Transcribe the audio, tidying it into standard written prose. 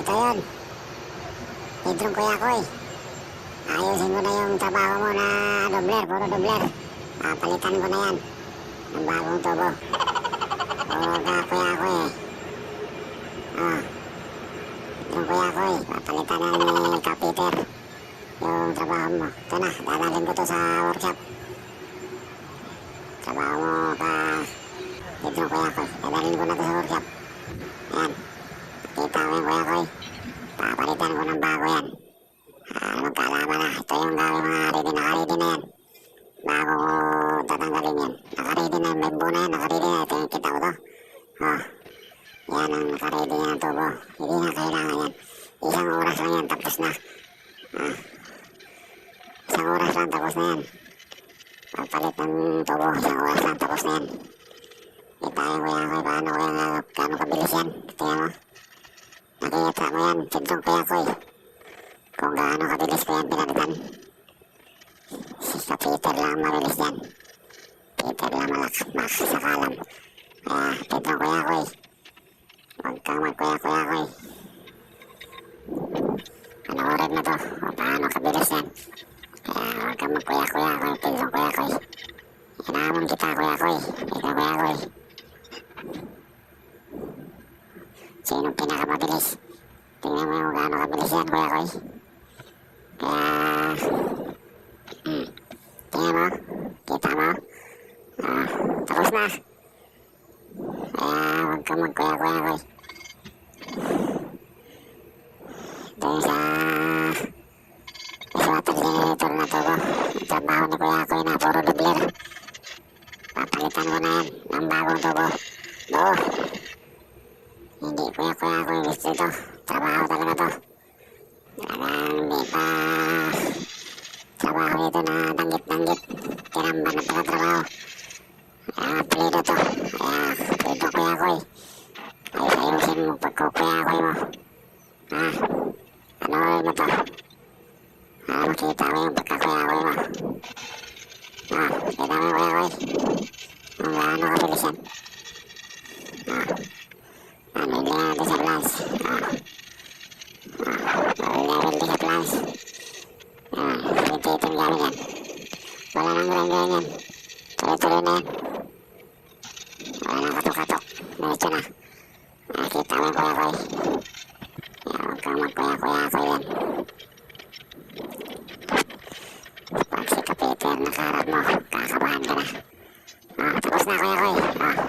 Ito yun. Hidrong kuya ko eh. Ayusin ko na yung trabaho mo na dobler, puro dobler. Palitan ko na yan ng bagong tubo. Puro ka kuya ko eh. Hidrong kuya ko eh. Papalitan na ni Kapiter yung trabaho mo. Ito na, dadalhin ko to sa workshop. Trabaho mo ka hidrong kuya ko eh. Dadalhin ko na to sa workshop. Ayan. Nakita mo yung kuya ko eh. Papalitan ko ng bago yan. Magkalaman na. Ito yung gawin mga ready. Naka-ready na yan. Bago ko tatanggalin yan. Naka-ready na yung membo na yan. Naka-ready na. Ito yung kita ko to. Yan ang naka-ready na ng tubo. Hindi na kailangan yan. Isang oras lang yan. Tapos na. Isang oras lang. Tapos na yan. Pagpalit ng tubo. Isang oras lang. Tapos na yan. Kita yung kuya ko. Paano kabilis yan. Tingnan mo. Nakikita mo yan. Sintong kuya ko eh. Kung gaano kabilis ko yan pinalitan. Sa Peter lang mabilis yan. Peter lang malakmak sa kalam. Kaya Pedro kuya ko eh. Huwag kang magkuya-kuya ko eh. Panoorin mo to. O paano kabilis yan. Kaya huwag kang magkuya-kuya ko eh. Pedro kuya ko eh. Inaamon kita kuya ko eh. Pedro kuya ko eh. Sinong pinakamabilis? Tingnan mo yung gaano kabilis yan kuya ko eh. Kaya tingnan mo, kita mo, tapos na. Kaya huwag kang magkuya-kuya ko eh. Doon sa water generator na to ko, yung trabaho ni kuya ko na puro dobler. Papalitan ko na yan ng bagong tubo. Hindi kuya-kuya ko yung gusto ito. Trabaho talaga to. Talagang hindi pa trabaho ito na danggit-danggit. Tinamba na pala trabaho. Kaya apelido to. Kaya apelido kuya ko eh. Ayusin mo pagkukuya ko mo. Ano mo to? Makita mo yung pagkakuya ko mo. Kita mo kuya ko eh. Ang gaano kabilis yan. Nabili na natin sa plans. Nabili sa plans. Irritated gamit yan. Wala nang grind yan. Tuloy-tuloy na yan. Wala nang katok-katok. Diretso na. Nakita mo yung kuya-kuya. Kaya huwag kang magkuya-kuya-kuya yan. Pag si Kapiter nakaharap mo, kakabahan ka na. Tapos na kuya-kuya.